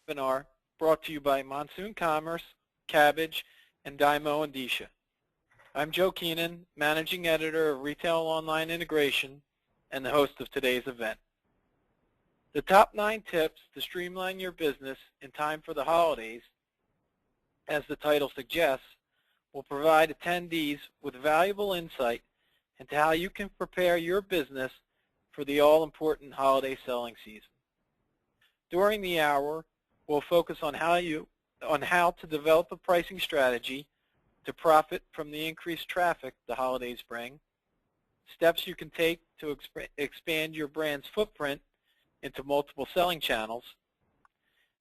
webinar brought to you by Monsoon Commerce, Kabbage, and DYMO Endicia. I'm Joe Keenan, Managing Editor of Retail Online Integration and the host of today's event. The top 9 tips to streamline your business in time for the holidays, as the title suggests, will provide attendees with valuable insight into how you can prepare your business for the all-important holiday selling season. During the hour, we'll focus on how to develop a pricing strategy to profit from the increased traffic the holidays bring, steps you can take to expand your brand's footprint into multiple selling channels,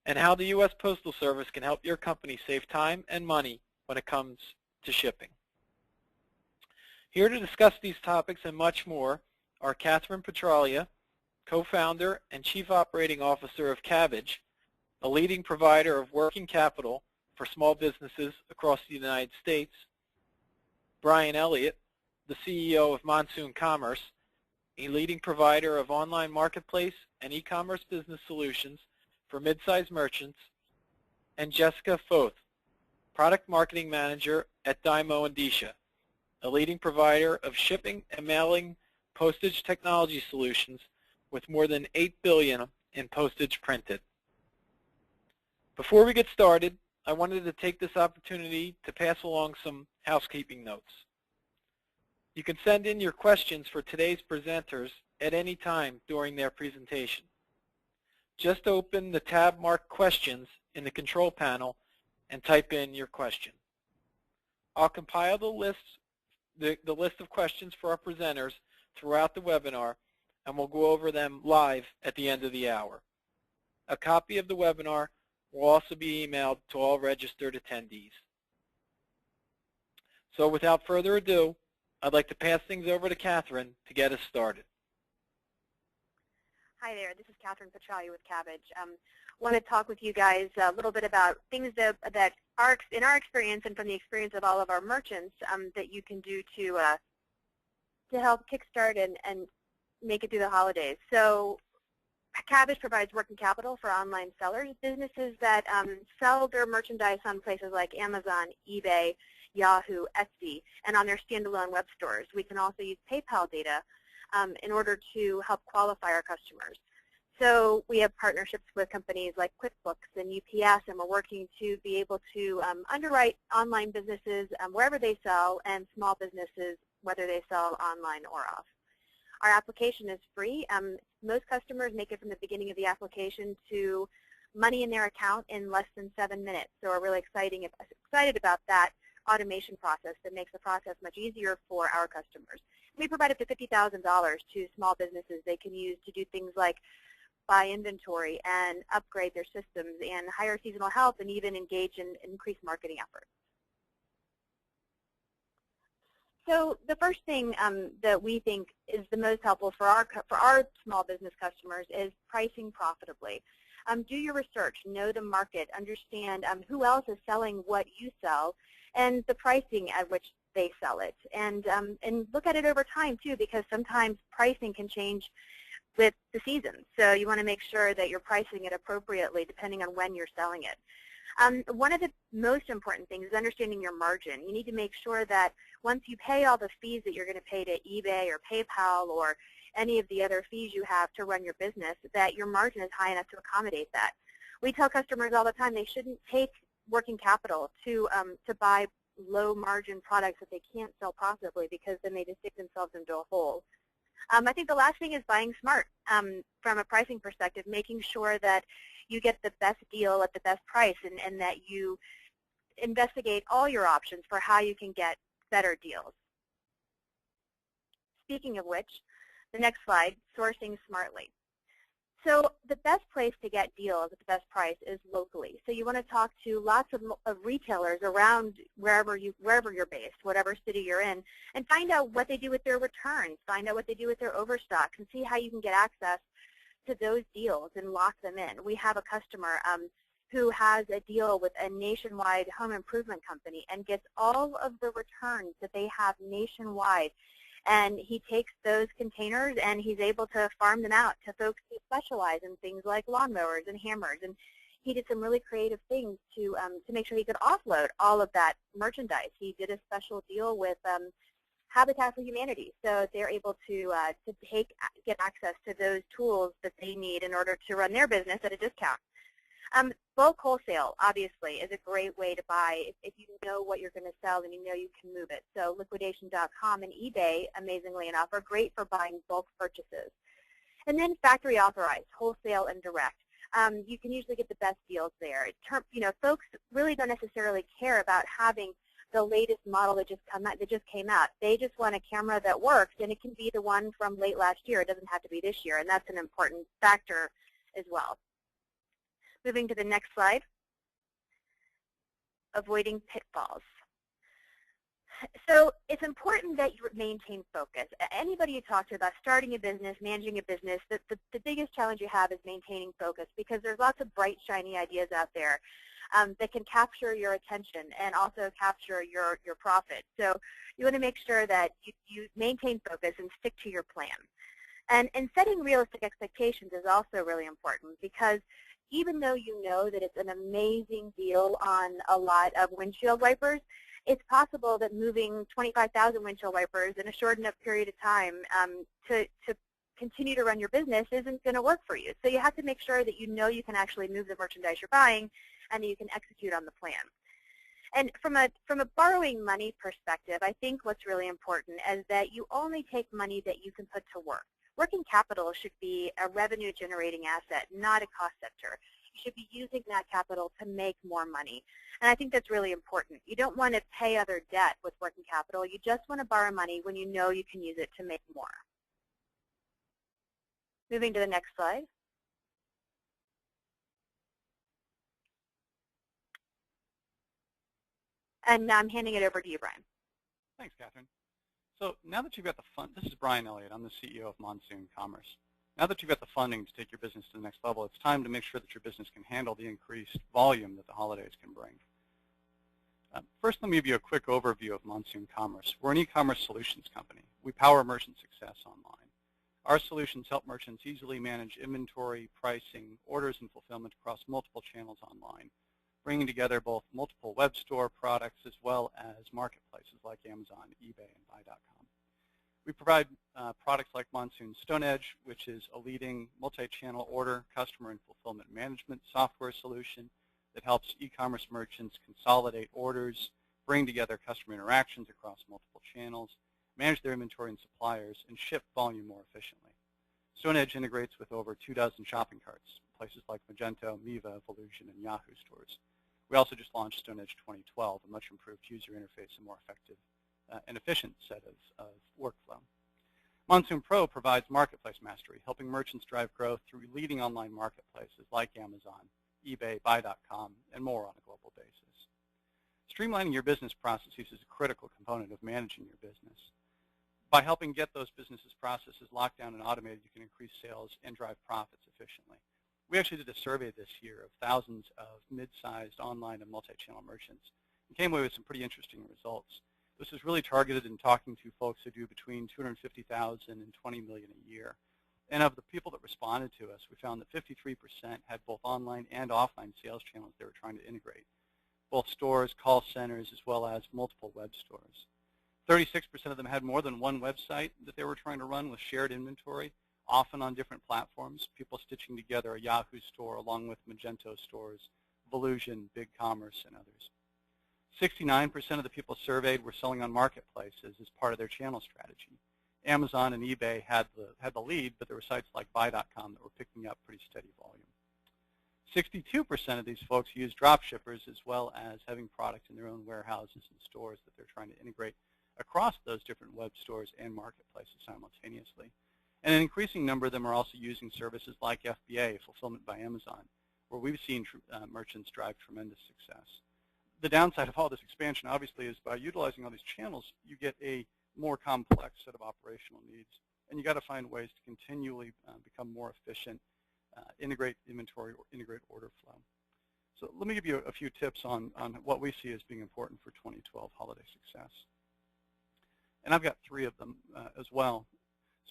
and how the U.S. Postal Service can help your company save time and money when it comes to shipping. Here to discuss these topics and much more are Kathryn Petralia, co-founder and chief operating officer of Kabbage, a leading provider of working capital for small businesses across the United States, Brian Elliott, the CEO of Monsoon Commerce, a leading provider of online marketplace and e-commerce business solutions for mid-sized merchants, and Jessica Foth, product marketing manager at DYMO Endicia, a leading provider of shipping and mailing postage technology solutions with more than $8 billion in postage printed. Before we get started, I wanted to take this opportunity to pass along some housekeeping notes. You can send in your questions for today's presenters at any time during their presentation. Just open the tab marked Questions in the control panel and type in your question. I'll compile the list of questions for our presenters throughout the webinar, and we'll go over them live at the end of the hour. A copy of the webinar will also be emailed to all registered attendees. So without further ado, I'd like to pass things over to Kathryn to get us started. Hi there, this is Kathryn Petralia with Kabbage. I want to talk with you guys a little bit about things that are, in our experience and from the experience of all of our merchants, that you can do to help kickstart and make it through the holidays. So Kabbage provides working capital for online sellers, businesses that sell their merchandise on places like Amazon, eBay, Yahoo, Etsy, and on their standalone web stores. We can also use PayPal data in order to help qualify our customers. So we have partnerships with companies like QuickBooks and UPS, and we're working to be able to underwrite online businesses wherever they sell, and small businesses whether they sell online or off. Our application is free. Most customers make it from the beginning of the application to money in their account in less than 7 minutes. So we're really excited about that automation process that makes the process much easier for our customers. We provide up to $50,000 to small businesses they can use to do things like buy inventory and upgrade their systems and hire seasonal help and even engage in increased marketing efforts. So the first thing that we think is the most helpful for our small business customers is pricing profitably. Do your research, know the market, understand who else is selling what you sell, and the pricing at which they sell it. And look at it over time, too, because sometimes pricing can change with the season. So you want to make sure that you're pricing it appropriately depending on when you're selling it. One of the most important things is understanding your margin. You need to make sure that once you pay all the fees that you're going to pay to eBay or PayPal or any of the other fees you have to run your business, that your margin is high enough to accommodate that. We tell customers all the time they shouldn't take working capital to buy low-margin products that they can't sell profitably, because then they just dig themselves into a hole. I think the last thing is buying smart from a pricing perspective, making sure that you get the best deal at the best price, and that you investigate all your options for how you can get better deals. Speaking of which, the next slide, sourcing smartly. So the best place to get deals at the best price is locally. So you want to talk to lots of retailers around wherever you're based, whatever city you're in, and find out what they do with their returns, find out what they do with their overstocks, and see how you can get access to those deals and lock them in. We have a customer who has a deal with a nationwide home improvement company and gets all of the returns that they have nationwide. And he takes those containers and he's able to farm them out to folks who specialize in things like lawnmowers and hammers. And he did some really creative things to make sure he could offload all of that merchandise. He did a special deal with Habitat for Humanity, so they're able to get access to those tools that they need in order to run their business at a discount. Bulk wholesale, obviously, is a great way to buy if you know what you're going to sell and you know you can move it. So liquidation.com and eBay, amazingly enough, are great for buying bulk purchases. And then factory authorized, wholesale and direct. You can usually get the best deals there. Folks really don't necessarily care about having the latest model that just came out. They just want a camera that works, and it can be the one from late last year. It doesn't have to be this year, and that's an important factor as well. Moving to the next slide, avoiding pitfalls. So it's important that you maintain focus. Anybody you talk to about starting a business, managing a business, the biggest challenge you have is maintaining focus, because there's lots of bright, shiny ideas out there that can capture your attention and also capture your profit. So you want to make sure that you maintain focus and stick to your plan. And setting realistic expectations is also really important, because even though you know that it's an amazing deal on a lot of windshield wipers, it's possible that moving 25,000 windshield wipers in a short enough period of time to continue to run your business isn't going to work for you. So you have to make sure that you know you can actually move the merchandise you're buying and that you can execute on the plan. And from a borrowing money perspective, I think what's really important is that you only take money that you can put to work. Working capital should be a revenue-generating asset, not a cost center. You should be using that capital to make more money. And I think that's really important. You don't want to pay other debt with working capital. You just want to borrow money when you know you can use it to make more. Moving to the next slide. And now I'm handing it over to you, Brian. Thanks, Kathryn. So now that you've got the fund, this is Brian Elliott. I'm the CEO of Monsoon Commerce. Now that you've got the funding to take your business to the next level, it's time to make sure that your business can handle the increased volume that the holidays can bring. First, let me give you a quick overview of Monsoon Commerce. We're an e-commerce solutions company. We power merchant success online. Our solutions help merchants easily manage inventory, pricing, orders, and fulfillment across multiple channels online, bringing together both multiple web store products as well as marketplaces like Amazon, eBay, and Buy.com. We provide products like Monsoon Stone Edge, which is a leading multi-channel order, customer, and fulfillment management software solution that helps e-commerce merchants consolidate orders, bring together customer interactions across multiple channels, manage their inventory and suppliers, and ship volume more efficiently. Stone Edge integrates with over 24 shopping carts, places like Magento, Miva, Volusion, and Yahoo stores. We also just launched Stone Edge 2012, a much improved user interface and more effective and efficient set of workflow. Monsoon Pro provides marketplace mastery, helping merchants drive growth through leading online marketplaces like Amazon, eBay, Buy.com, and more on a global basis. Streamlining your business processes is a critical component of managing your business. By helping get those businesses processes locked down and automated, you can increase sales and drive profits efficiently. We actually did a survey this year of thousands of mid-sized online and multi-channel merchants and came away with some pretty interesting results. This is really targeted in talking to folks who do between $250,000 and $20 million a year. And of the people that responded to us, we found that 53% had both online and offline sales channels they were trying to integrate, both stores, call centers, as well as multiple web stores. 36% of them had more than one website that they were trying to run with shared inventory, often on different platforms, people stitching together a Yahoo store along with Magento stores, Volusion, BigCommerce, and others. 69% of the people surveyed were selling on marketplaces as part of their channel strategy. Amazon and eBay had the lead, but there were sites like Buy.com that were picking up pretty steady volume. 62% of these folks use drop shippers as well as having product in their own warehouses and stores that they're trying to integrate across those different web stores and marketplaces simultaneously. And an increasing number of them are also using services like FBA, Fulfillment by Amazon, where we've seen merchants drive tremendous success. The downside of all this expansion, obviously, is by utilizing all these channels, you get a more complex set of operational needs, and you got to find ways to continually become more efficient, integrate inventory, or integrate order flow. So let me give you a few tips on what we see as being important for 2012 holiday success. And I've got 3 of them as well.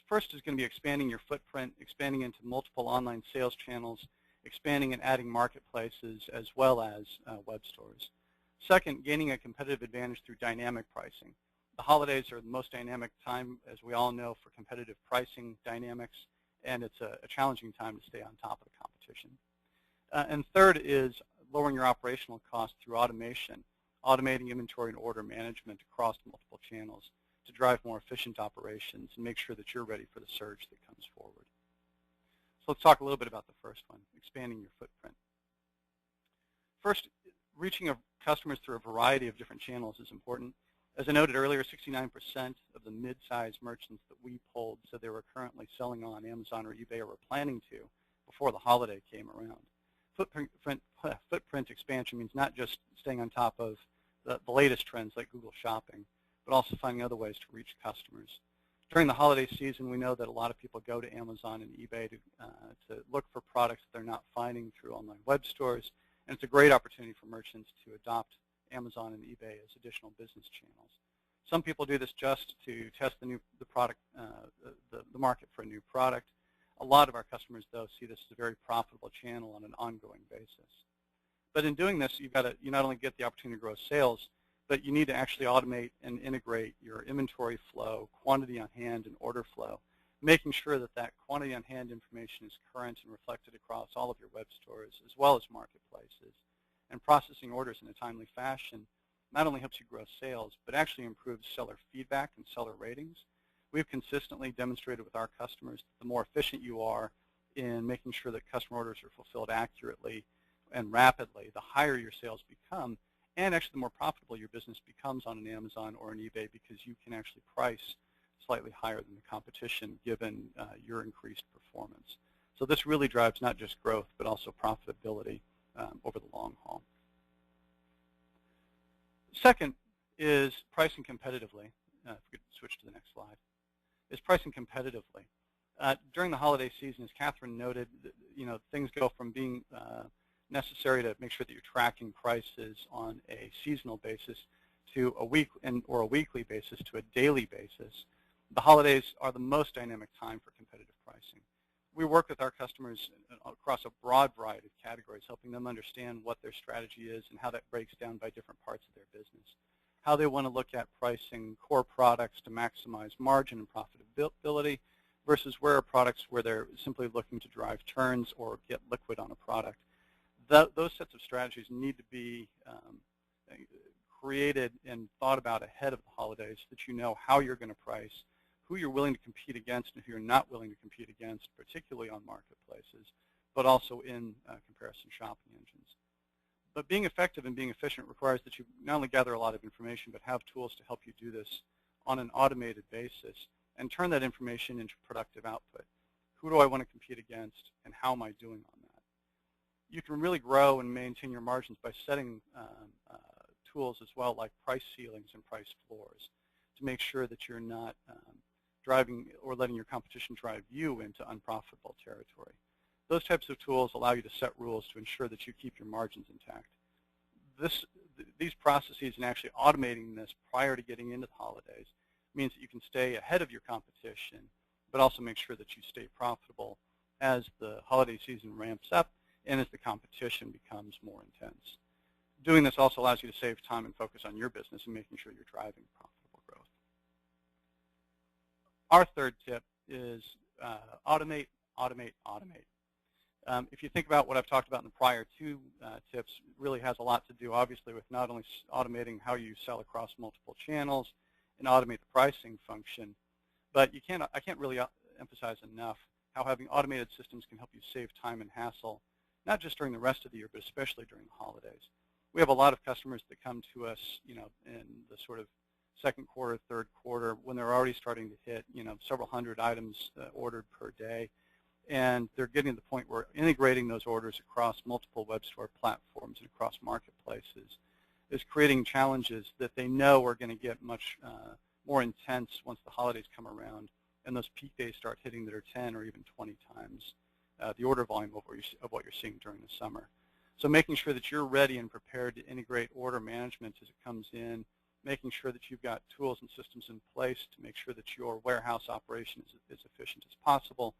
First is going to be expanding your footprint, expanding into multiple online sales channels, expanding and adding marketplaces as well as web stores. Second, gaining a competitive advantage through dynamic pricing. The holidays are the most dynamic time, as we all know, for competitive pricing dynamics, and it's a challenging time to stay on top of the competition. And third is lowering your operational costs through automation, automating inventory and order management across multiple channels to drive more efficient operations and make sure that you're ready for the surge that comes forward. So let's talk a little bit about the first one, expanding your footprint. First, reaching customers through a variety of different channels is important. As I noted earlier, 69% of the mid-sized merchants that we polled said they were currently selling on Amazon or eBay or were planning to before the holiday came around. Footprint expansion means not just staying on top of the latest trends like Google Shopping, but also finding other ways to reach customers. During the holiday season, we know that a lot of people go to Amazon and eBay to look for products that they're not finding through online web stores, and it's a great opportunity for merchants to adopt Amazon and eBay as additional business channels. Some people do this just to test the market for a new product. A lot of our customers, though, see this as a very profitable channel on an ongoing basis. But in doing this, you not only get the opportunity to grow sales, but you need to actually automate and integrate your inventory flow, quantity on hand, and order flow, making sure that that quantity on hand information is current and reflected across all of your web stores as well as marketplaces. And processing orders in a timely fashion not only helps you grow sales, but actually improves seller feedback and seller ratings. We've consistently demonstrated with our customers that the more efficient you are in making sure that customer orders are fulfilled accurately and rapidly, the higher your sales become, and actually the more profitable your business becomes on an Amazon or an eBay because you can actually price slightly higher than the competition given your increased performance. So this really drives not just growth, but also profitability over the long haul. Second is pricing competitively. If we could switch to the next slide. Is pricing competitively. During the holiday season, as Kathryn noted, things go from being necessary to make sure that you're tracking prices on a seasonal basis to a weekly basis to a daily basis. The holidays are the most dynamic time for competitive pricing. We work with our customers across a broad variety of categories, helping them understand what their strategy is and how that breaks down by different parts of their business, how they want to look at pricing core products to maximize margin and profitability versus rare products where they're simply looking to drive turns or get liquid on a product. Those sets of strategies need to be created and thought about ahead of the holidays so that you know how you're going to price, who you're willing to compete against and who you're not willing to compete against, particularly on marketplaces, but also in comparison shopping engines. But being effective and being efficient requires that you not only gather a lot of information, but have tools to help you do this on an automated basis and turn that information into productive output. Who do I want to compete against, and how am I doing on that? You can really grow and maintain your margins by setting tools as well, like price ceilings and price floors, to make sure that you're not driving or letting your competition drive you into unprofitable territory. Those types of tools allow you to set rules to ensure that you keep your margins intact. These processes and actually automating this prior to getting into the holidays means that you can stay ahead of your competition, but also make sure that you stay profitable as the holiday season ramps up and as the competition becomes more intense. Doing this also allows you to save time and focus on your business and making sure you're driving profitable growth. Our third tip is automate, automate, automate. If you think about what I've talked about in the prior two tips, it really has a lot to do, obviously, with not only automating how you sell across multiple channels and automate the pricing function, but I can't really emphasize enough how having automated systems can help you save time and hassle, not just during the rest of the year, but especially during the holidays. We have a lot of customers that come to us, in the sort of second quarter, third quarter, when they're already starting to hit, several hundred items ordered per day, and they're getting to the point where integrating those orders across multiple web store platforms and across marketplaces is creating challenges that they know are going to get much more intense once the holidays come around and those peak days start hitting that are 10 or even 20 times the order volume of what you're seeing during the summer. So making sure that you're ready and prepared to integrate order management as it comes in, making sure that you've got tools and systems in place to make sure that your warehouse operation is as efficient as possible,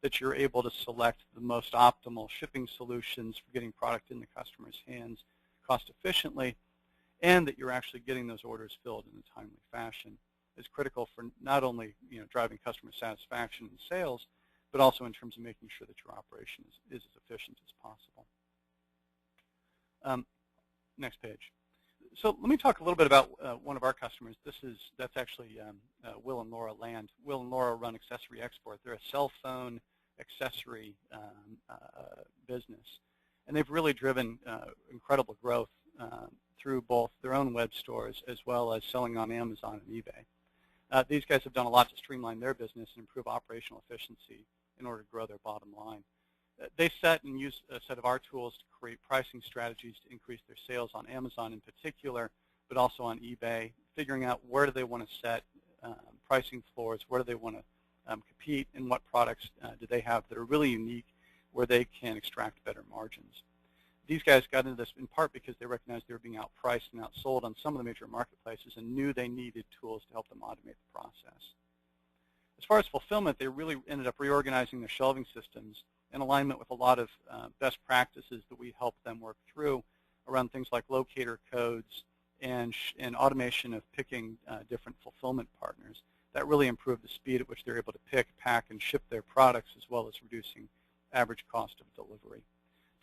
that you're able to select the most optimal shipping solutions for getting product in the customer's hands cost efficiently, and that you're actually getting those orders filled in a timely fashion is critical for not only driving customer satisfaction and sales, but also in terms of making sure that your operation is as efficient as possible. Next page. So let me talk a little bit about one of our customers. That's actually Will and Laura Land. Will and Laura run Accessory Export. They're a cell phone accessory business, and they've really driven incredible growth through both their own web stores as well as selling on Amazon and eBay. These guys have done a lot to streamline their business and improve operational efficiency in order to grow their bottom line. They set and use a set of our tools to create pricing strategies to increase their sales on Amazon in particular, but also on eBay, figuring out where do they want to set pricing floors, where do they want to compete, and what products do they have that are really unique where they can extract better margins. These guys got into this in part because they recognized they were being outpriced and outsold on some of the major marketplaces and knew they needed tools to help them automate the process. As far as fulfillment, they really ended up reorganizing their shelving systems in alignment with a lot of best practices that we help them work through around things like locator codes and automation of picking different fulfillment partners. That really improved the speed at which they're able to pick, pack, and ship their products, as well as reducing average cost of delivery.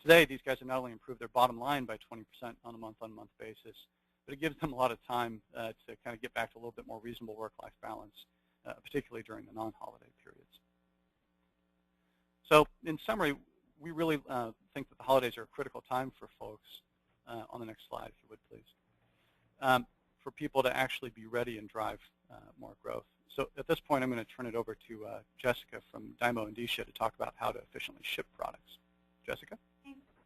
Today, these guys have not only improved their bottom line by 20% on a month-on-month basis, but it gives them a lot of time to kind of get back to a little bit more reasonable work-life balance, particularly during the non-holiday periods. So in summary, we really think that the holidays are a critical time for folks, on the next slide, if you would please, for people to actually be ready and drive more growth. So at this point, I'm going to turn it over to Jessica from DYMO Endicia to talk about how to efficiently ship products. Jessica?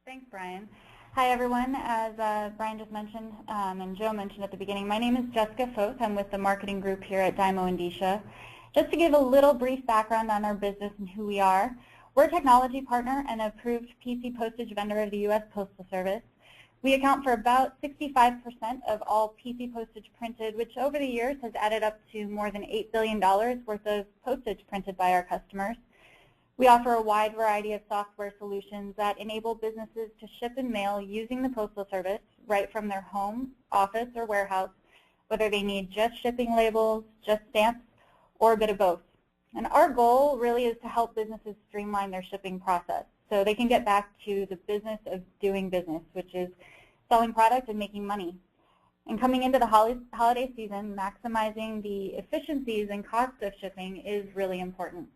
Thanks, Brian. Hi, everyone. As Brian just mentioned and Joe mentioned at the beginning, my name is Jessica Foth. I'm with the marketing group here at DYMO Endicia. Just to give a little brief background on our business and who we are, we're a technology partner and approved PC postage vendor of the U.S. Postal Service. We account for about 65% of all PC postage printed, which over the years has added up to more than $8 billion worth of postage printed by our customers. We offer a wide variety of software solutions that enable businesses to ship and mail using the Postal Service right from their home, office, or warehouse, whether they need just shipping labels, just stamps, or a bit of both. And our goal really is to help businesses streamline their shipping process so they can get back to the business of doing business, which is selling product and making money. And coming into the holiday season, maximizing the efficiencies and costs of shipping is really important.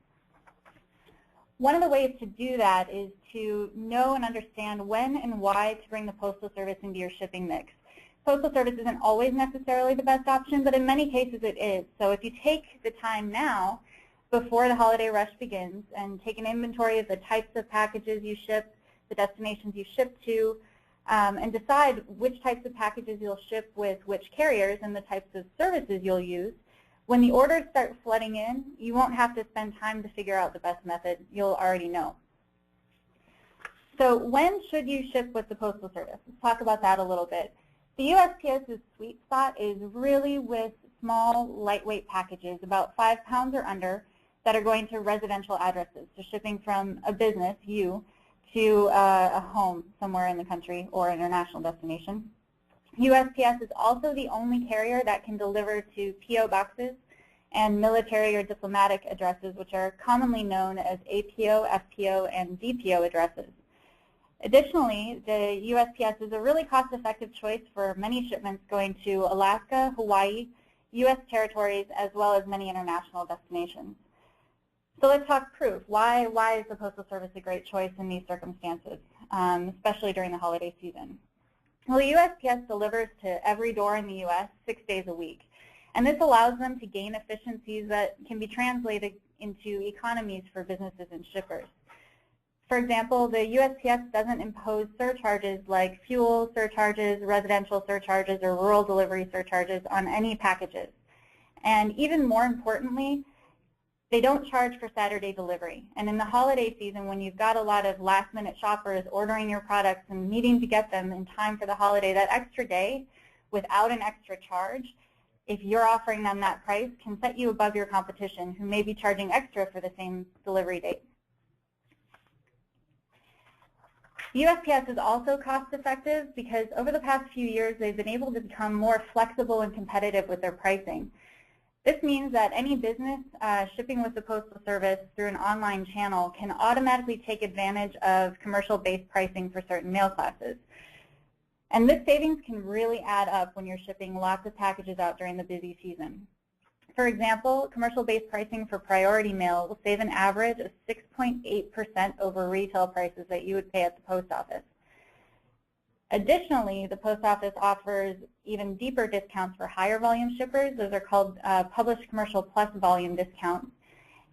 One of the ways to do that is to know and understand when and why to bring the Postal Service into your shipping mix. Postal Service isn't always necessarily the best option, but in many cases it is. So if you take the time now, before the holiday rush begins, and take an inventory of the types of packages you ship, the destinations you ship to, and decide which types of packages you'll ship with which carriers and the types of services you'll use, when the orders start flooding in, you won't have to spend time to figure out the best method. You'll already know. So when should you ship with the Postal Service? Let's talk about that a little bit. The USPS's sweet spot is really with small, lightweight packages, about 5 pounds or under, that are going to residential addresses, so shipping from a business, you, to a home somewhere in the country or an international destination. USPS is also the only carrier that can deliver to P.O. boxes and military or diplomatic addresses, which are commonly known as APO, FPO, and DPO addresses. Additionally, the USPS is a really cost-effective choice for many shipments going to Alaska, Hawaii, U.S. territories, as well as many international destinations. So let's talk proof. Why is the Postal Service a great choice in these circumstances, especially during the holiday season? Well, the USPS delivers to every door in the U.S. 6 days a week, and this allows them to gain efficiencies that can be translated into economies for businesses and shippers. For example, the USPS doesn't impose surcharges like fuel surcharges, residential surcharges, or rural delivery surcharges on any packages. And even more importantly, they don't charge for Saturday delivery. And in the holiday season, when you've got a lot of last-minute shoppers ordering your products and needing to get them in time for the holiday, that extra day without an extra charge, if you're offering them that price, can set you above your competition who may be charging extra for the same delivery date. The USPS is also cost-effective because over the past few years, they've been able to become more flexible and competitive with their pricing. This means that any business shipping with the Postal Service through an online channel can automatically take advantage of commercial-based pricing for certain mail classes. And this savings can really add up when you're shipping lots of packages out during the busy season. For example, commercial-based pricing for priority mail will save an average of 6.8% over retail prices that you would pay at the post office. Additionally, the post office offers even deeper discounts for higher volume shippers. Those are called published commercial plus volume discounts,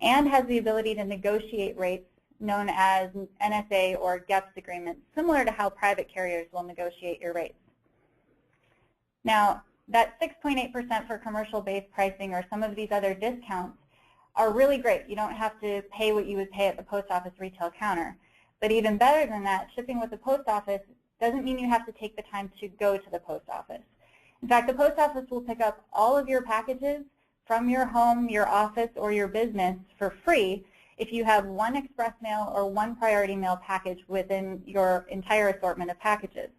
and has the ability to negotiate rates known as NSA or GEPS agreements, similar to how private carriers will negotiate your rates. Now, that 6.8% for commercial-based pricing or some of these other discounts are really great. You don't have to pay what you would pay at the post office retail counter. But even better than that, shipping with the post office doesn't mean you have to take the time to go to the post office. In fact, the post office will pick up all of your packages from your home, your office, or your business for free if you have one express mail or one priority mail package within your entire assortment of packages.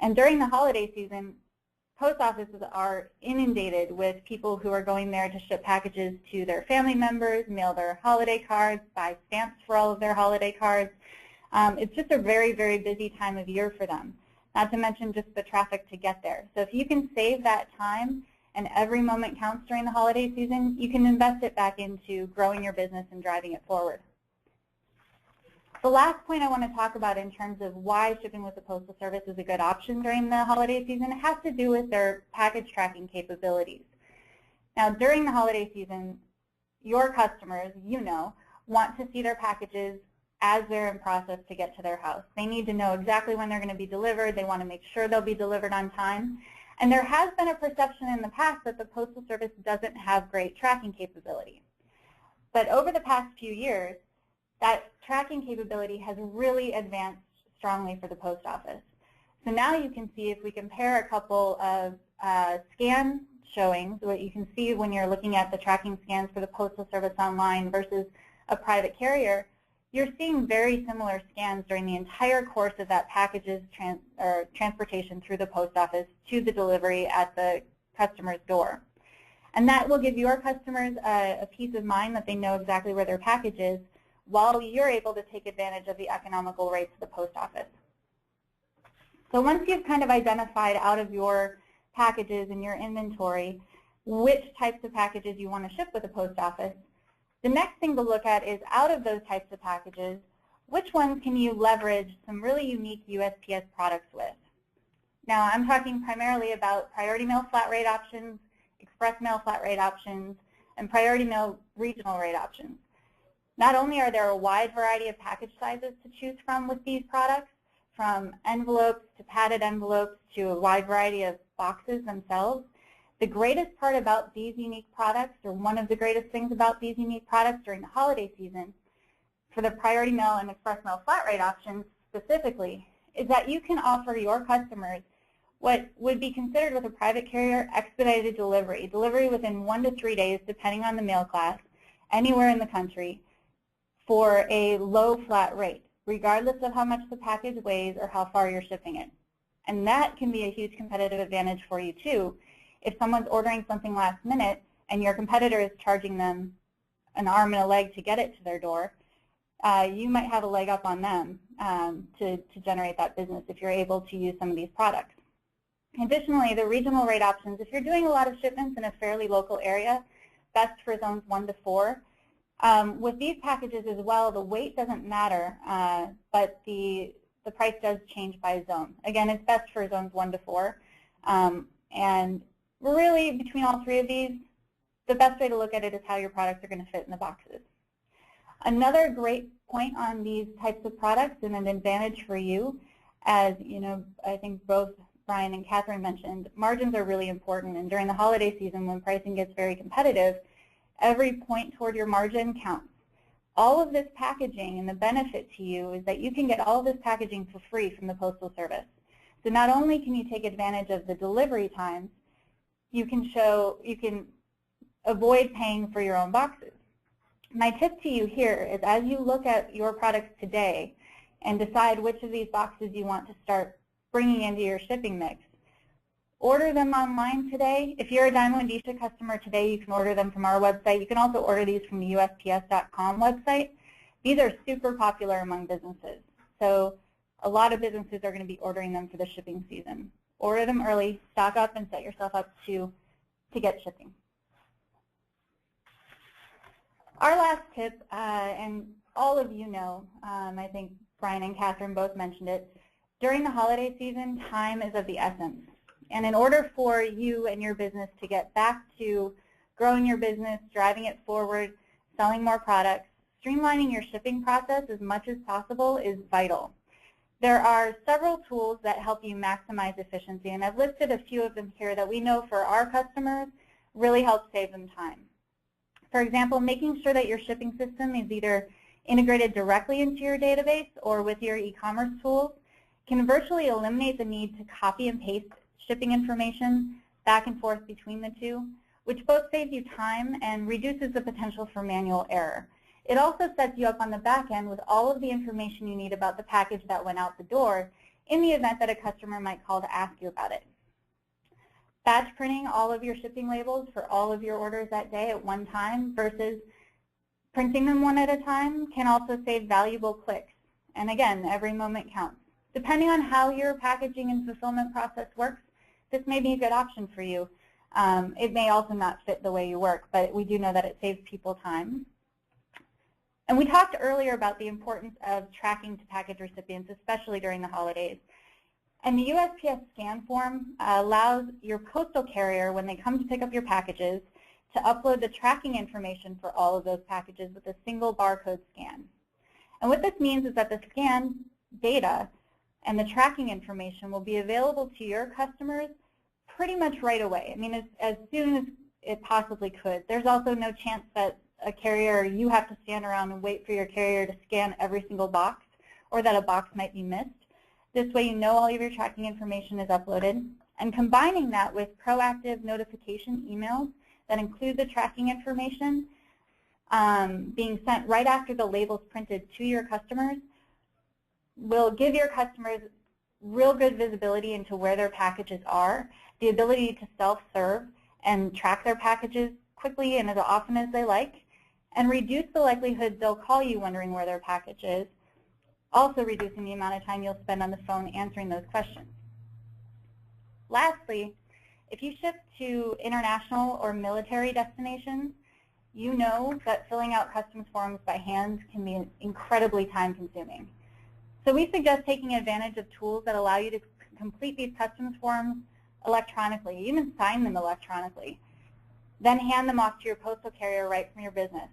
And during the holiday season, post offices are inundated with people who are going there to ship packages to their family members, mail their holiday cards, buy stamps for all of their holiday cards. It's just a very, very busy time of year for them, not to mention just the traffic to get there. So if you can save that time and every moment counts during the holiday season, you can invest it back into growing your business and driving it forward. The last point I want to talk about in terms of why shipping with the Postal Service is a good option during the holiday season has to do with their package tracking capabilities. Now, during the holiday season, your customers, you know, want to see their packages as they're in process to get to their house. They need to know exactly when they're going to be delivered. They want to make sure they'll be delivered on time. And there has been a perception in the past that the Postal Service doesn't have great tracking capability. But over the past few years, that tracking capability has really advanced strongly for the post office. So now you can see, if we compare a couple of scan showings, what you can see when you're looking at the tracking scans for the Postal Service online versus a private carrier, you're seeing very similar scans during the entire course of that package's transportation through the post office to the delivery at the customer's door. And that will give your customers a peace of mind that they know exactly where their package is, while you're able to take advantage of the economical rates of the post office. So once you've kind of identified out of your packages and your inventory which types of packages you want to ship with the post office, the next thing to look at is, out of those types of packages, which ones can you leverage some really unique USPS products with? Now, I'm talking primarily about priority mail flat rate options, express mail flat rate options, and priority mail regional rate options. Not only are there a wide variety of package sizes to choose from with these products, from envelopes to padded envelopes to a wide variety of boxes themselves, the greatest part about these unique products, or one of the greatest things about these unique products during the holiday season, for the priority mail and express mail flat rate options specifically, is that you can offer your customers what would be considered with a private carrier expedited delivery within 1 to 3 days, depending on the mail class, anywhere in the country, for a low flat rate, regardless of how much the package weighs or how far you're shipping it. And that can be a huge competitive advantage for you too. If someone's ordering something last minute and your competitor is charging them an arm and a leg to get it to their door, you might have a leg up on them to generate that business if you're able to use some of these products. Additionally, the regional rate options, if you're doing a lot of shipments in a fairly local area, best for zones 1 to 4. With these packages as well, the weight doesn't matter, but the price does change by zone. Again, it's best for zones 1 to 4. And really, between all three of these, the best way to look at it is how your products are going to fit in the boxes. Another great point on these types of products, and an advantage for you, as you know, I think both Brian and Kathryn mentioned, margins are really important. And during the holiday season, when pricing gets very competitive, every point toward your margin counts. All of this packaging, and the benefit to you is that you can get all of this packaging for free from the Postal Service. So not only can you take advantage of the delivery times, you can avoid paying for your own boxes. My tip to you here is, as you look at your products today, and decide which of these boxes you want to start bringing into your shipping mix. Order them online today. If you're a DYMO Endicia customer today, you can order them from our website. You can also order these from the USPS.com website. These are super popular among businesses. So a lot of businesses are going to be ordering them for the shipping season. Order them early, stock up, and set yourself up to get shipping. Our last tip, and all of you know, I think Brian and Kathryn both mentioned it, during the holiday season, time is of the essence. And in order for you and your business to get back to growing your business, driving it forward, selling more products, streamlining your shipping process as much as possible is vital. There are several tools that help you maximize efficiency, and I've listed a few of them here that we know for our customers really help save them time. For example, making sure that your shipping system is either integrated directly into your database or with your e-commerce tools can virtually eliminate the need to copy and paste shipping information back and forth between the two, which both saves you time and reduces the potential for manual error. It also sets you up on the back end with all of the information you need about the package that went out the door in the event that a customer might call to ask you about it. Batch printing all of your shipping labels for all of your orders that day at one time versus printing them one at a time can also save valuable clicks. And again, every moment counts. Depending on how your packaging and fulfillment process works, this may be a good option for you. It may also not fit the way you work, but we do know that it saves people time. And we talked earlier about the importance of tracking to package recipients, especially during the holidays. And the USPS scan form allows your postal carrier, when they come to pick up your packages, to upload the tracking information for all of those packages with a single barcode scan. And what this means is that the scan data and the tracking information will be available to your customers pretty much right away. I mean, as soon as it possibly could. There's also no chance that a carrier, you have to stand around and wait for your carrier to scan every single box, or that a box might be missed. This way you know all of your tracking information is uploaded. And combining that with proactive notification emails that include the tracking information being sent right after the label's printed to your customers will give your customers real good visibility into where their packages are, the ability to self-serve and track their packages quickly and as often as they like, and reduce the likelihood they'll call you wondering where their package is, also reducing the amount of time you'll spend on the phone answering those questions. Lastly, if you ship to international or military destinations, you know that filling out customs forms by hand can be incredibly time-consuming. So we suggest taking advantage of tools that allow you to complete these customs forms electronically, even sign them electronically, then hand them off to your postal carrier right from your business.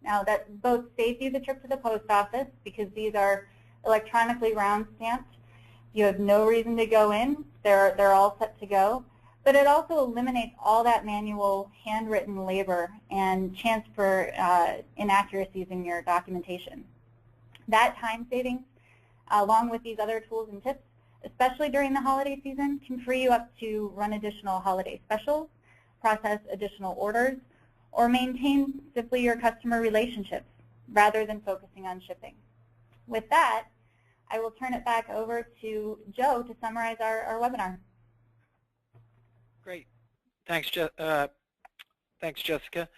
Now that both saves you the trip to the post office because these are electronically round stamped. You have no reason to go in. They're all set to go. But it also eliminates all that manual handwritten labor and chance for inaccuracies in your documentation. That time savings, along with these other tools and tips, especially during the holiday season, can free you up to run additional holiday specials, process additional orders, or maintain simply your customer relationships rather than focusing on shipping. With that, I will turn it back over to Joe to summarize our webinar. Great. Thanks, Jessica.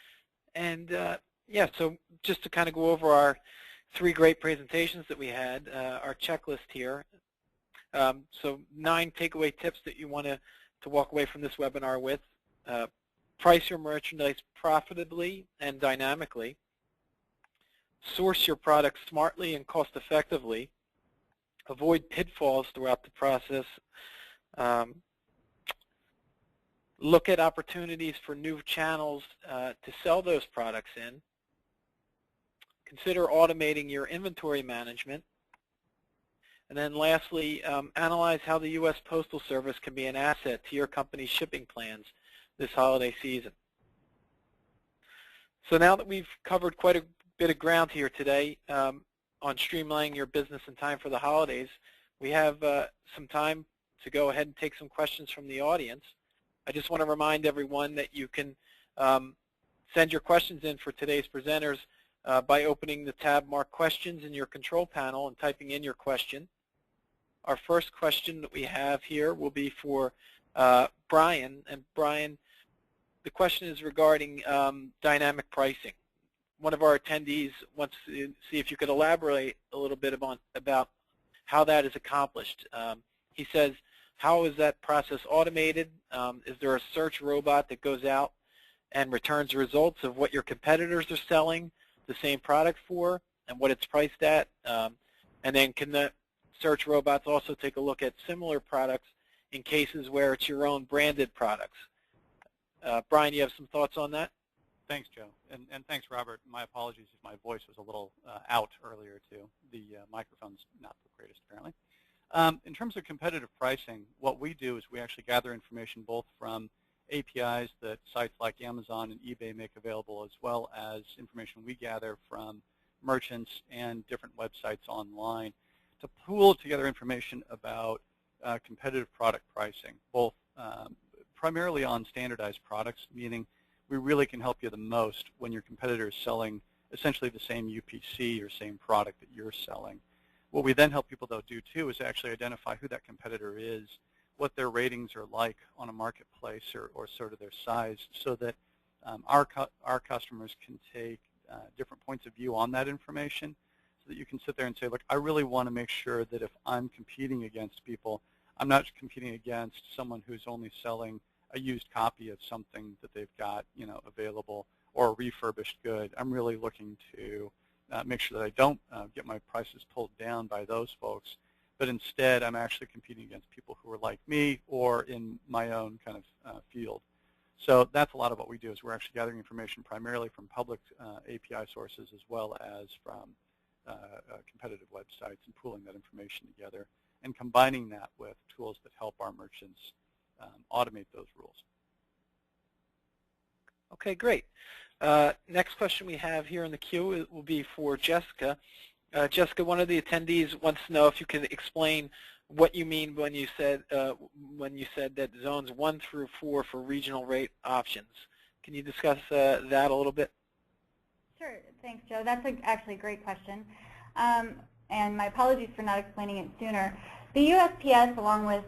And yeah, so just to kind of go over our 3 great presentations that we had, our checklist here. So 9 takeaway tips that you want to walk away from this webinar with. Price your merchandise profitably and dynamically. Source your products smartly and cost effectively. Avoid pitfalls throughout the process. Look at opportunities for new channels to sell those products in. Consider automating your inventory management. And then lastly, analyze how the U.S. Postal Service can be an asset to your company's shipping plans this holiday season. So now that we've covered quite a bit of ground here today on streamlining your business in time for the holidays, we have some time to go ahead and take some questions from the audience. I just want to remind everyone that you can send your questions in for today's presenters by opening the tab marked Questions in your control panel and typing in your question. Our first question that we have here will be for Brian. And Brian, the question is regarding dynamic pricing. One of our attendees wants to see if you could elaborate a little bit about how that is accomplished. He says, how is that process automated? Is there a search robot that goes out and returns results of what your competitors are selling the same product for and what it's priced at? And then can the search robots also take a look at similar products in cases where it's your own branded products? Brian, you have some thoughts on that? Thanks, Joe. And thanks, Robert. My apologies if my voice was a little out earlier, too. The microphone's not the greatest, apparently. In terms of competitive pricing, what we do is we actually gather information both from APIs that sites like Amazon and eBay make available, as well as information we gather from merchants and different websites online to pool together information about competitive product pricing, both primarily on standardized products, meaning we really can help you the most when your competitor is selling essentially the same UPC or same product that you're selling. What we then help people, though, do, too, is actually identify who that competitor is, what their ratings are like on a marketplace or sort of their size, so that our customers can take different points of view on that information, so that you can sit there and say, look, I really want to make sure that if I'm competing against people, I'm not competing against someone who's only selling a used copy of something that they've got, available, or a refurbished good. I'm really looking to make sure that I don't get my prices pulled down by those folks, but instead I'm actually competing against people who are like me or in my own kind of field. So that's a lot of what we do, is we're actually gathering information primarily from public API sources as well as from competitive websites, and pooling that information together and combining that with tools that help our merchants automate those rules. Okay, great. Next question we have here in the queue will be for Jessica. Jessica, one of the attendees wants to know if you can explain what you mean when you said that zones 1 through 4 for regional rate options. Can you discuss that a little bit? Sure. Thanks, Joe. That's actually a great question. And my apologies for not explaining it sooner. The USPS, along with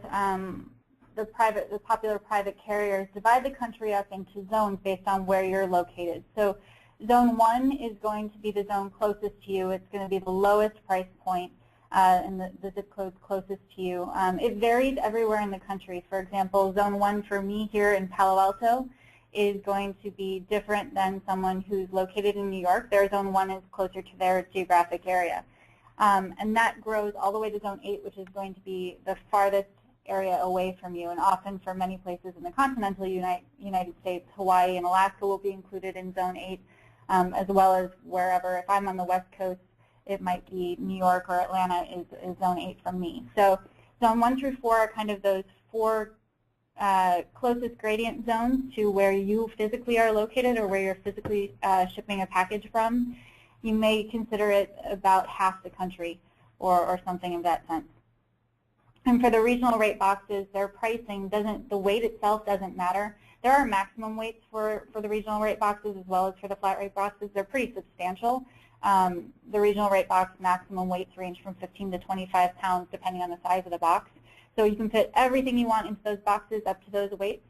the popular private carriers, divide the country up into zones based on where you're located. So zone 1 is going to be the zone closest to you. It's going to be the lowest price point and the zip codes closest to you. It varies everywhere in the country. For example, zone 1 for me here in Palo Alto is going to be different than someone who's located in New York. Their zone 1 is closer to their geographic area. And that grows all the way to zone 8, which is going to be the farthest area away from you. And often for many places in the continental United States, Hawaii and Alaska will be included in zone 8, as well as wherever. If I'm on the West Coast, it might be New York or Atlanta is zone 8 from me. So zone 1 through 4 are kind of those 4 closest gradient zones to where you physically are located or where you're physically shipping a package from. You may consider it about half the country or something of that sense. And for the regional rate boxes, their pricing the weight itself doesn't matter. There are maximum weights for the regional rate boxes as well as for the flat rate boxes. They're pretty substantial. The regional rate box maximum weights range from 15 to 25 pounds depending on the size of the box. So you can fit everything you want into those boxes up to those weights,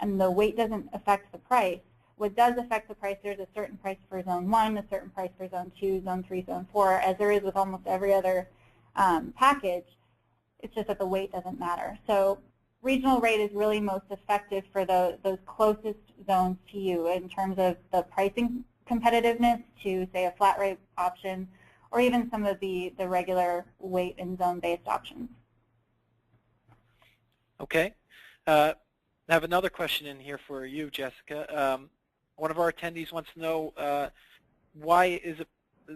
and the weight doesn't affect the price. What does affect the price, there's a certain price for zone 1, a certain price for zone 2, zone 3, zone 4, as there is with almost every other package. It's just that the weight doesn't matter. So regional rate is really most effective for those closest zones to you in terms of the pricing competitiveness to, say, a flat rate option or even some of the regular weight and zone-based options. Okay. I have another question in here for you, Jessica. One of our attendees wants to know why is it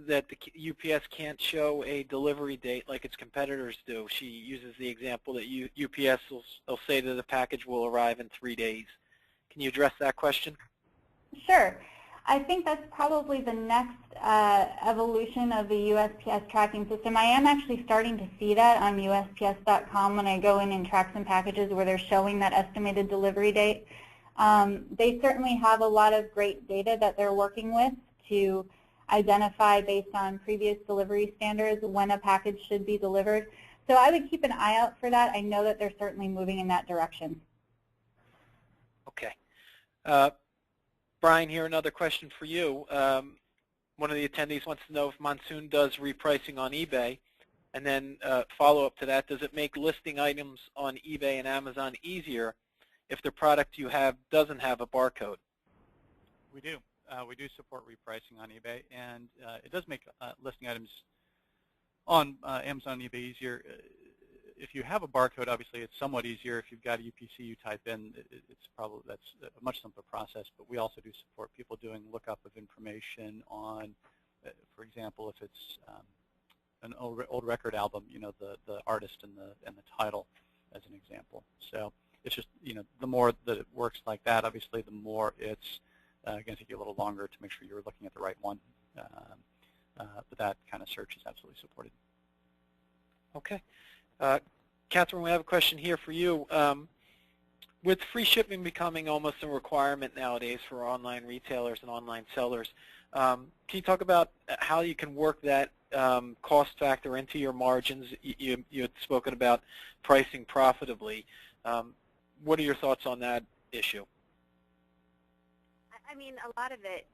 that the UPS can't show a delivery date like its competitors do. She uses the example that UPS will say that the package will arrive in 3 days. Can you address that question? Sure. I think that's probably the next evolution of the USPS tracking system. I am actually starting to see that on USPS.com when I go in and track some packages where they're showing that estimated delivery date. They certainly have a lot of great data that they're working with to identify based on previous delivery standards when a package should be delivered. So I would keep an eye out for that. I know that they're certainly moving in that direction. Okay. Brian, here another question for you. One of the attendees wants to know if Monsoon does repricing on eBay. And then follow-up to that, does it make listing items on eBay and Amazon easier if the product you have doesn't have a barcode? We do. We do support repricing on eBay, and it does make listing items on Amazon and eBay easier. If you have a barcode, obviously it's somewhat easier. If you've got a UPC you type in, that's a much simpler process. But we also do support people doing lookup of information on, for example, if it's an old record album, the artist and the title, as an example. So it's just, the more that it works like that, obviously, the more it's going to take you a little longer to make sure you're looking at the right one. But that kind of search is absolutely supported. Okay. Kathryn, we have a question here for you. With free shipping becoming almost a requirement nowadays for online retailers and online sellers, can you talk about how you can work that cost factor into your margins? You had spoken about pricing profitably. What are your thoughts on that issue? I mean, a lot of it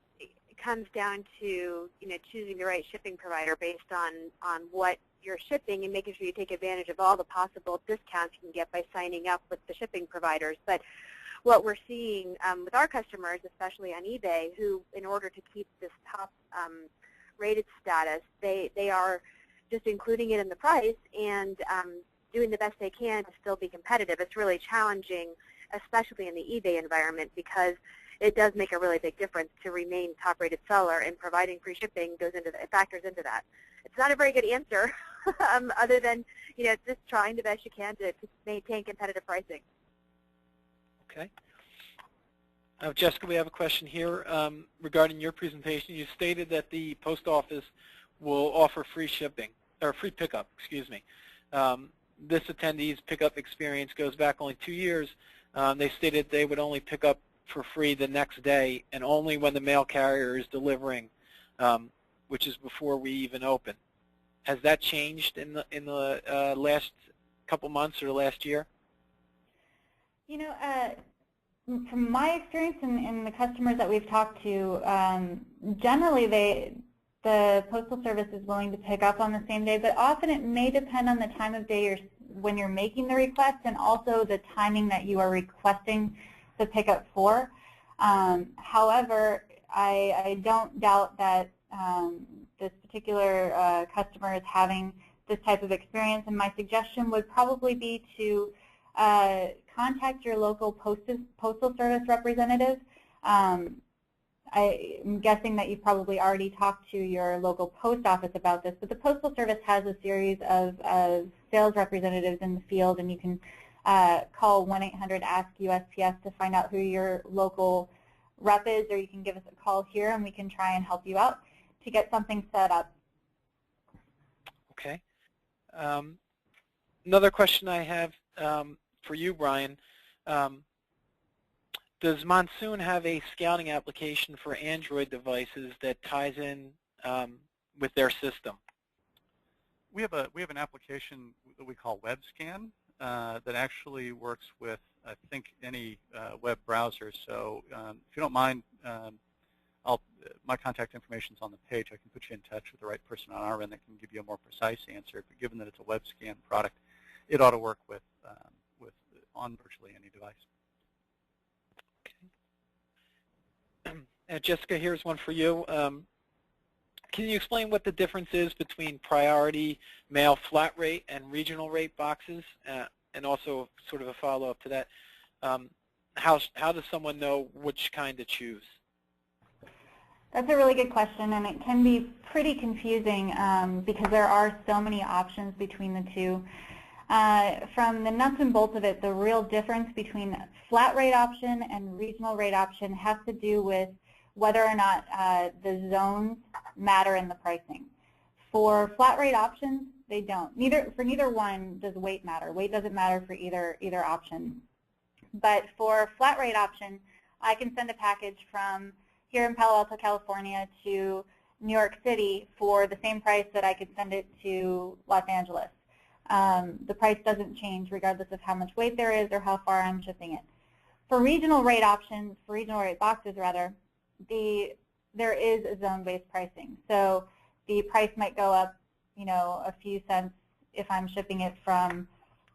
comes down to choosing the right shipping provider based on what you're shipping and making sure you take advantage of all the possible discounts you can get by signing up with the shipping providers. But what we're seeing with our customers, especially on eBay, who, in order to keep this top rated status, they are just including it in the price and doing the best they can to still be competitive. It's really challenging, especially in the eBay environment, because it does make a really big difference to remain top-rated seller, and providing free shipping factors into that. It's not a very good answer, other than just trying the best you can to maintain competitive pricing. Okay. Jessica, we have a question here regarding your presentation. You stated that the post office will offer free shipping, or free pickup, excuse me. This attendee's pickup experience goes back only 2 years. They stated they would only pick up for free the next day, and only when the mail carrier is delivering, which is before we even open. Has that changed in the last couple months or the last year? From my experience in the customers that we've talked to, generally the Postal Service is willing to pick up on the same day, but often it may depend on the time of day when you're making the request, and also the timing that you are requesting the pickup for. However, I don't doubt that this particular customer is having this type of experience, and my suggestion would probably be to contact your local Postal Service representative. I'm guessing that you've probably already talked to your local post office about this, but the Postal Service has a series of sales representatives in the field, and you can call 1-800-ASK-USPS to find out who your local rep is, or you can give us a call here and we can try and help you out to get something set up. Okay. Another question I have for you, Brian. Does Monsoon have a scouting application for Android devices that ties in with their system? We have an application that we call WebScan that actually works with, I think, any web browser. So if you don't mind, my contact information is on the page. I can put you in touch with the right person on our end that can give you a more precise answer. But given that it's a WebScan product, it ought to work with on virtually any device. Okay. Jessica, here's one for you. Can you explain what the difference is between priority mail flat rate and regional rate boxes? And also sort of a follow-up to that, how does someone know which kind to choose? That's a really good question, and it can be pretty confusing because there are so many options between the two. From the nuts and bolts of it, the real difference between flat rate option and regional rate option has to do with whether or not the zones matter in the pricing. For flat rate options, they don't. For neither one does weight matter. Weight doesn't matter for either option. But for flat rate option, I can send a package from here in Palo Alto, California to New York City for the same price that I could send it to Los Angeles. The price doesn't change regardless of how much weight there is or how far I'm shipping it. For regional rate options, for regional rate boxes rather, there is a zone-based pricing. So the price might go up, a few cents if I'm shipping it from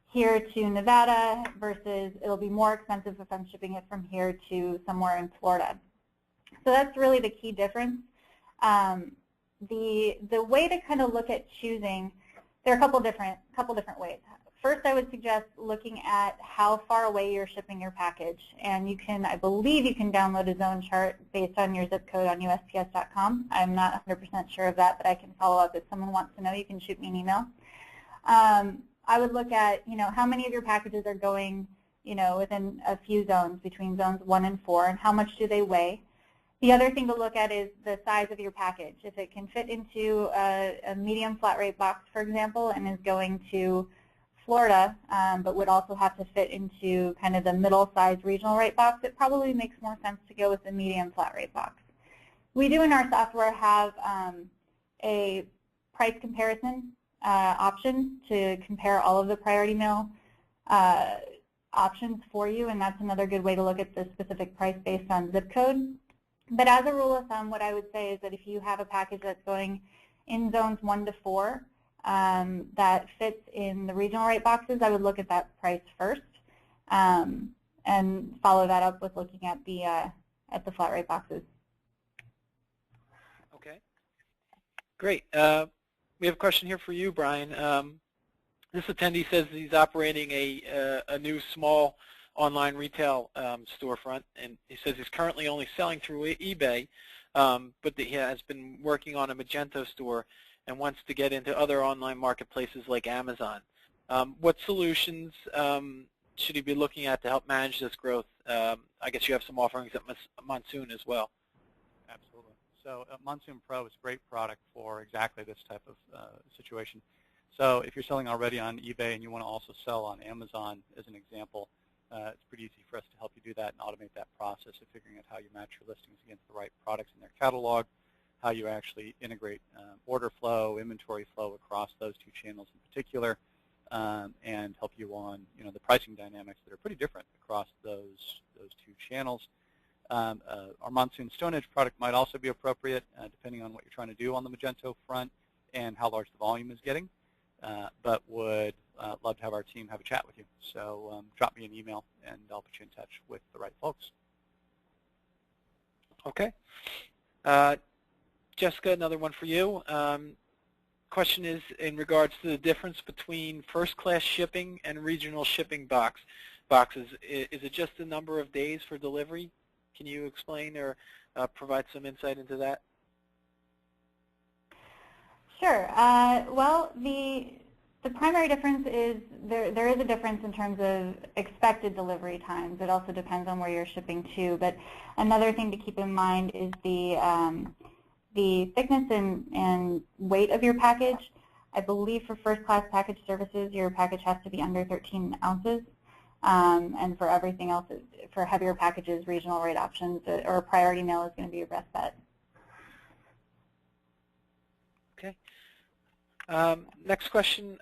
here to Nevada versus it'll be more expensive if I'm shipping it from here to somewhere in Florida. So that's really the key difference. The way to kind of look at choosing, there are a couple different ways. First, I would suggest looking at how far away you're shipping your package, and I believe you can download a zone chart based on your zip code on USPS.com. I'm not 100% sure of that, but I can follow up if someone wants to know. You can shoot me an email. I would look at, how many of your packages are going, within a few zones, between zones 1 and 4, and how much do they weigh. The other thing to look at is the size of your package. If it can fit into a medium flat rate box, for example, and is going to Florida, but would also have to fit into kind of the middle-sized regional rate box, it probably makes more sense to go with the medium flat rate box. We do in our software have a price comparison option to compare all of the priority mail options for you, and that's another good way to look at the specific price based on zip code. But as a rule of thumb, what I would say is that if you have a package that's going in zones 1 to 4 that fits in the regional rate boxes, I would look at that price first and follow that up with looking at the flat rate boxes. Okay, great. We have a question here for you, Brian. This attendee says he's operating a new small online retail storefront, and he says he's currently only selling through eBay, but that he has been working on a Magento store and wants to get into other online marketplaces like Amazon. What solutions should he be looking at to help manage this growth? I guess you have some offerings at Monsoon as well. Absolutely. So Monsoon Pro is a great product for exactly this type of situation. So if you're selling already on eBay and you want to also sell on Amazon, as an example, it's pretty easy for us to help you do that and automate that process of figuring out how you match your listings against the right products in their catalog, how you actually integrate order flow, inventory flow across those two channels in particular, and help you on the pricing dynamics that are pretty different across those two channels. Our Monsoon Stone Edge product might also be appropriate depending on what you're trying to do on the Magento front and how large the volume is getting, but would love to have our team have a chat with you. So drop me an email and I'll put you in touch with the right folks. Okay. Jessica, another one for you. Question is in regards to the difference between first-class shipping and regional shipping boxes. Is it just the number of days for delivery? Can you explain or provide some insight into that? Sure. Well, the primary difference is there is a difference in terms of expected delivery times. It also depends on where you're shipping to. But another thing to keep in mind is the thickness and weight of your package. I believe for first-class package services, your package has to be under 13 ounces. And for everything else, for heavier packages, regional rate options or priority mail is going to be your best bet. Okay. Next question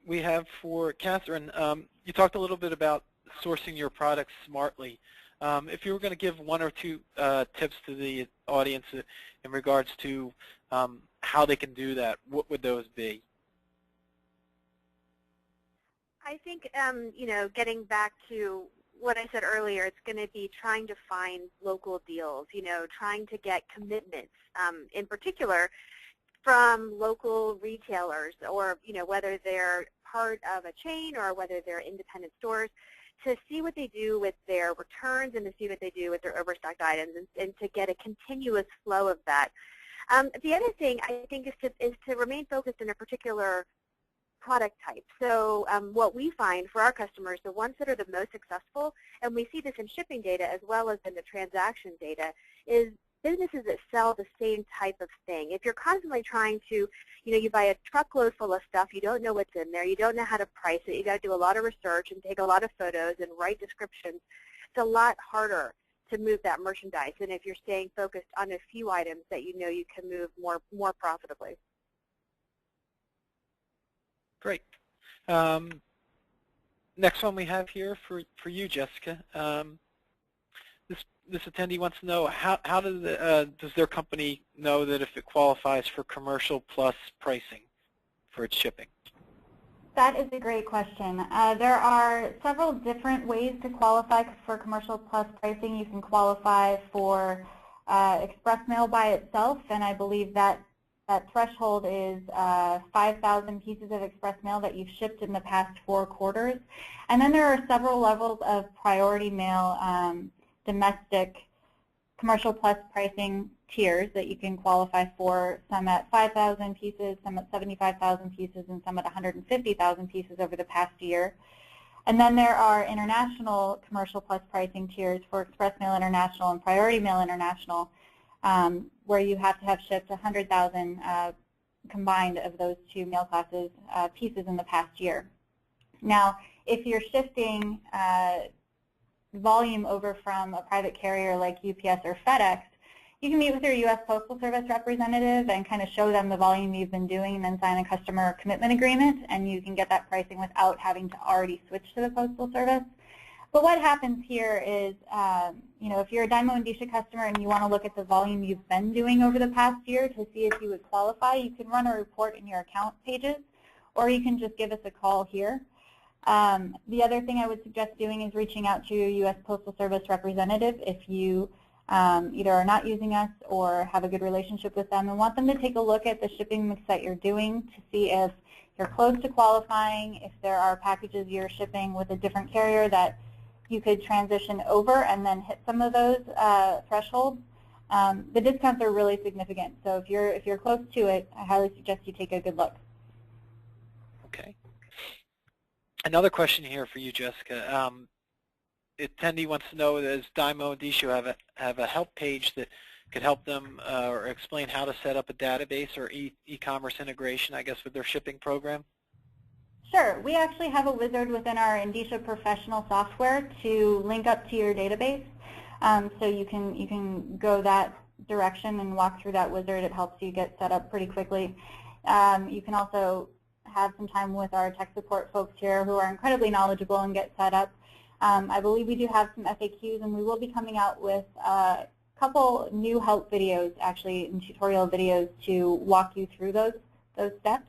we have for Kathryn. You talked a little bit about sourcing your products smartly. If you were going to give one or two tips to the audience in regards to how they can do that, what would those be? I think, getting back to what I said earlier, it's going to be trying to find local deals, trying to get commitments, in particular, from local retailers or, whether they're part of a chain or whether they're independent stores, to see what they do with their returns and to see what they do with their overstocked items and to get a continuous flow of that. The other thing I think is to remain focused in a particular product type. So what we find for our customers, the ones that are the most successful, and we see this in shipping data as well as in the transaction data, is businesses that sell the same type of thing. If you're constantly trying to, you buy a truckload full of stuff, you don't know what's in there, you don't know how to price it, you got to do a lot of research and take a lot of photos and write descriptions, it's a lot harder to move that merchandise, and if you're staying focused on a few items that you know you can move more profitably. Great. Next one we have here for you, Jessica. This attendee wants to know how does their company know that if it qualifies for commercial plus pricing for its shipping? That is a great question. There are several different ways to qualify for commercial plus pricing. You can qualify for express mail by itself, and I believe that threshold is 5,000 pieces of express mail that you've shipped in the past 4 quarters. And then there are several levels of priority mail domestic commercial plus pricing tiers that you can qualify for, some at 5,000 pieces, some at 75,000 pieces, and some at 150,000 pieces over the past year. And then there are international commercial plus pricing tiers for Express Mail International and Priority Mail International, where you have to have shipped 100,000 combined of those 2 mail classes pieces in the past year. Now, if you're shifting volume over from a private carrier like UPS or FedEx, you can meet with your U.S. Postal Service representative and kind of show them the volume you've been doing and then sign a customer commitment agreement, and you can get that pricing without having to already switch to the Postal Service. But what happens here is, if you're a DYMO Endicia customer and you want to look at the volume you've been doing over the past year to see if you would qualify, you can run a report in your account pages, or you can just give us a call here. The other thing I would suggest doing is reaching out to your U.S. Postal Service representative if you either are not using us or have a good relationship with them and want them to take a look at the shipping mix that you're doing to see if you're close to qualifying, if there are packages you're shipping with a different carrier that you could transition over and then hit some of those thresholds. The discounts are really significant, so if you're close to it, I highly suggest you take a good look. Okay. Another question here for you, Jessica. Attendee wants to know, does DYMO Endicia have a help page that could help them or explain how to set up a database or e-commerce integration, I guess, with their shipping program? Sure. We actually have a wizard within our Endicia professional software to link up to your database. So you can go that direction and walk through that wizard. It helps you get set up pretty quickly. You can also have some time with our tech support folks here who are incredibly knowledgeable and get set up. I believe we do have some FAQs, and we will be coming out with a couple new help videos, actually, and tutorial videos to walk you through those steps.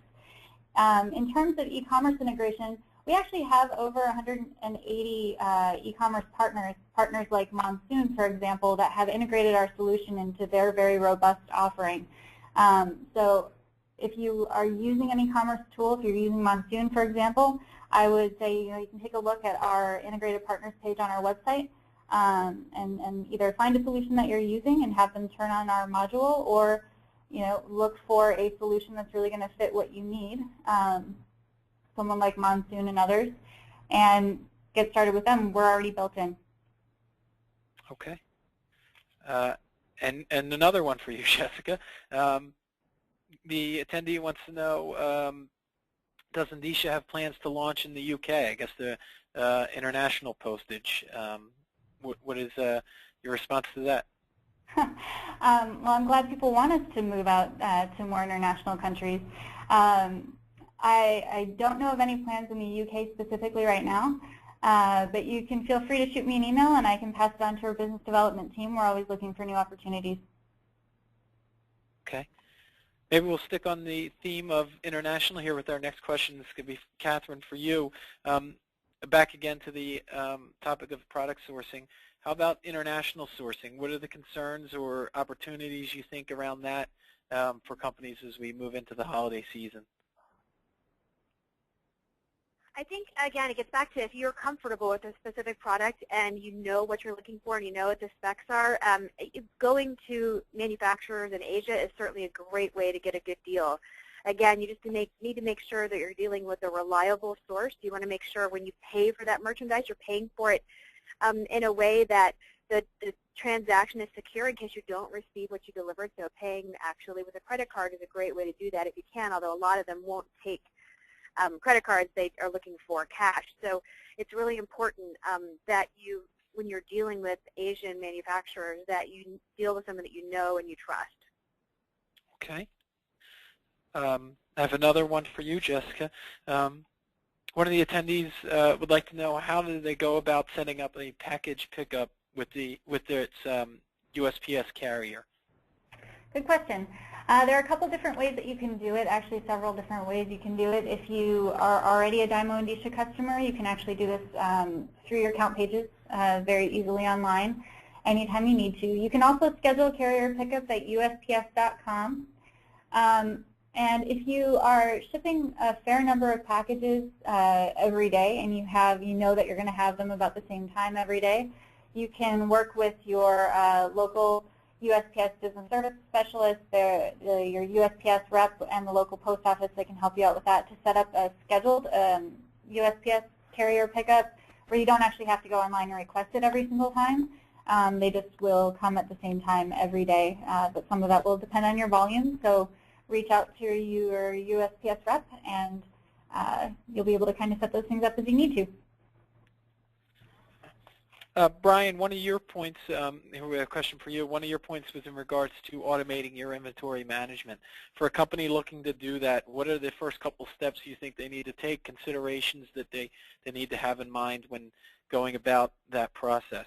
In terms of e-commerce integration, we actually have over 180 e-commerce partners like Monsoon, for example, that have integrated our solution into their very robust offering. So if you are using an e-commerce tool, if you're using Monsoon, for example, I would say you can take a look at our integrated partners page on our website and either find a solution that you're using and have them turn on our module, or look for a solution that's really going to fit what you need, someone like Monsoon and others, and get started with them. We're already built in. Okay. And another one for you, Jessica. The attendee wants to know, does Endicia have plans to launch in the UK? I guess the international postage. What is your response to that? Well, I'm glad people want us to move out to more international countries. I don't know of any plans in the UK specifically right now, but you can feel free to shoot me an email and I can pass it on to our business development team. We're always looking for new opportunities. Okay. Maybe we'll stick on the theme of international here with our next question. This could be, Kathryn, for you. Back again to the topic of product sourcing. How about international sourcing? What are the concerns or opportunities you think around that for companies as we move into the holiday season? I think, again, it gets back to if you're comfortable with a specific product and you know what you're looking for and you know what the specs are, going to manufacturers in Asia is certainly a great way to get a good deal. Again, you just need to make sure that you're dealing with a reliable source. You want to make sure when you pay for that merchandise, you're paying for it in a way that the transaction is secure in case you don't receive what you delivered. So paying actually with a credit card is a great way to do that if you can, although a lot of them won't take credit cards. They are looking for cash. So it's really important that you when you're dealing with Asian manufacturers that you deal with someone that you know and you trust. Okay. I have another one for you, Jessica. One of the attendees would like to know, how do they go about setting up a package pickup with its USPS carrier? Good question. There are a couple different ways that you can do it, actually several different ways you can do it. If you are already a DYMO Endicia customer, you can actually do this through your account pages very easily online anytime you need to. You can also schedule carrier pickups at USPS.com. And if you are shipping a fair number of packages every day and you know that you're going to have them about the same time every day, you can work with your local USPS business service specialist, your USPS rep, and the local post office that can help you out with that to set up a scheduled USPS carrier pickup where you don't actually have to go online and request it every single time. They just will come at the same time every day, but some of that will depend on your volume. So reach out to your USPS rep, and you'll be able to kind of set those things up as you need to. Brian, one of your points, we have a question for you. One of your points was in regards to automating your inventory management. For a company looking to do that, what are the first couple steps you think they need to take, considerations that they need to have in mind when going about that process?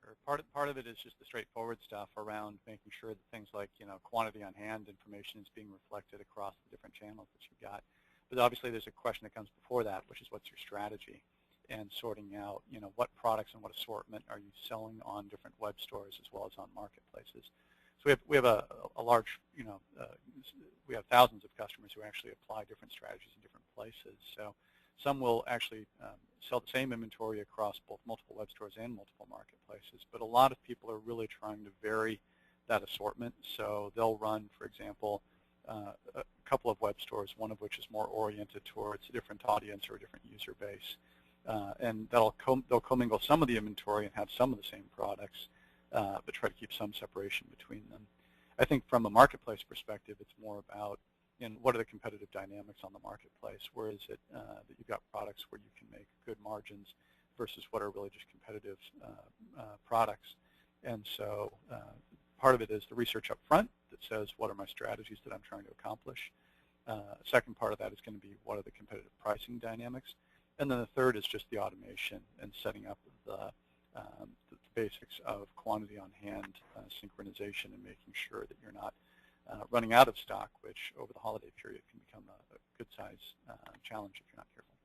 Sure. Part of it is just the straightforward stuff around making sure that things like, quantity on hand information is being reflected across the different channels that you've got. But obviously there's a question that comes before that, which is what's your strategy? And sorting out, what products and what assortment are you selling on different web stores as well as on marketplaces. So we have a large, we have thousands of customers who actually apply different strategies in different places. So some will actually sell the same inventory across both multiple web stores and multiple marketplaces. But a lot of people are really trying to vary that assortment. So they'll run, for example, a couple of web stores, one of which is more oriented towards a different audience or a different user base. And they'll commingle some of the inventory and have some of the same products, but try to keep some separation between them. I think from a marketplace perspective, it's more about what are the competitive dynamics on the marketplace? Where is it that you've got products where you can make good margins versus what are really just competitive products? And so part of it is the research up front that says, what are my strategies that I'm trying to accomplish? Second part of that is going to be, what are the competitive pricing dynamics? And then the third is just the automation and setting up the basics of quantity on hand, synchronization, and making sure that you're not running out of stock, which over the holiday period can become a good-size challenge if you're not careful.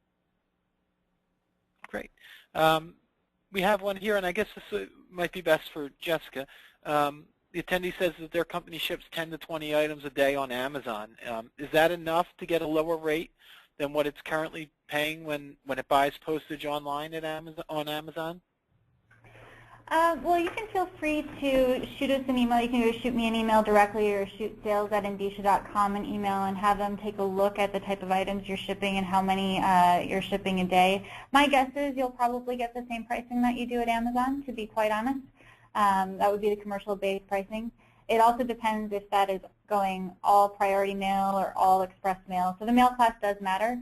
Great. We have one here, and I guess this might be best for Jessica. The attendee says that their company ships 10 to 20 items a day on Amazon. Is that enough to get a lower rate than what it's currently paying when it buys postage online at on Amazon? Well, you can feel free to shoot us an email. You can either shoot me an email directly or shoot sales@endicia.com an email and have them take a look at the type of items you're shipping and how many you're shipping a day. My guess is you'll probably get the same pricing that you do at Amazon, to be quite honest. That would be the commercial-based pricing. It also depends if that is going all priority mail or all express mail. So the mail class does matter.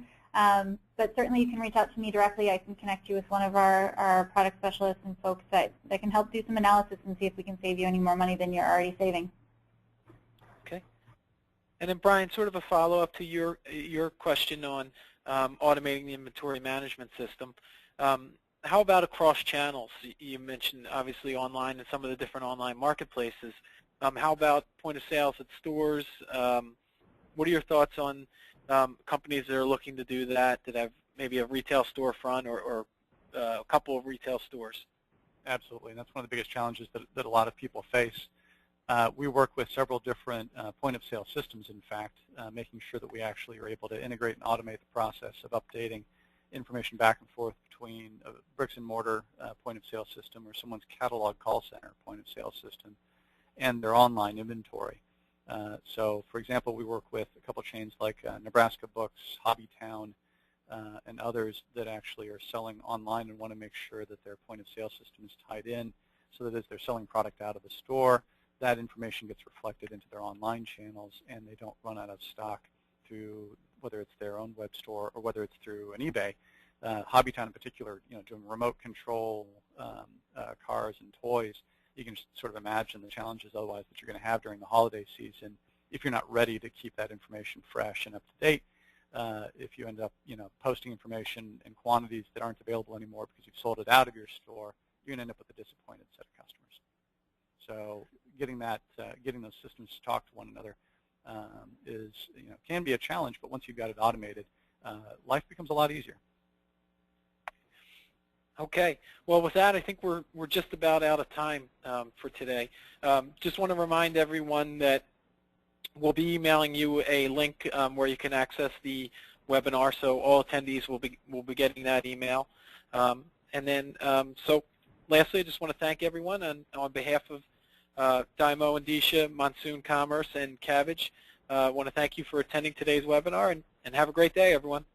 But certainly you can reach out to me directly. I can connect you with one of our product specialists and folks that can help do some analysis and see if we can save you any more money than you're already saving. Okay. And then Brian, sort of a follow-up to your question on automating the inventory management system. How about across channels? You mentioned obviously online and some of the different online marketplaces. How about point of sales at stores? What are your thoughts on companies that are looking to do that have maybe a retail storefront or a couple of retail stores? Absolutely, and that's one of the biggest challenges that a lot of people face. We work with several different point-of-sale systems, in fact, making sure that we actually are able to integrate and automate the process of updating information back and forth between a bricks-and-mortar point-of-sale system or someone's catalog call center point-of-sale system and their online inventory. So, for example, we work with a couple chains like Nebraska Books, Hobbytown, and others that actually are selling online and want to make sure that their point-of-sale system is tied in so that as they're selling product out of the store, that information gets reflected into their online channels and they don't run out of stock through whether it's their own web store or whether it's through an eBay. Hobbytown in particular, doing remote control cars and toys, you can just sort of imagine the challenges otherwise that you're going to have during the holiday season if you're not ready to keep that information fresh and up to date. If you end up, posting information in quantities that aren't available anymore because you've sold it out of your store, you're going to end up with a disappointed set of customers. So getting those systems to talk to one another can be a challenge, but once you've got it automated, life becomes a lot easier. Okay. Well, with that, I think we're just about out of time for today. Just want to remind everyone that we'll be emailing you a link where you can access the webinar, so all attendees will be getting that email. And then, so lastly, I just want to thank everyone on behalf of DYMO Endicia, Monsoon Commerce, and Kabbage. I want to thank you for attending today's webinar, and have a great day, everyone.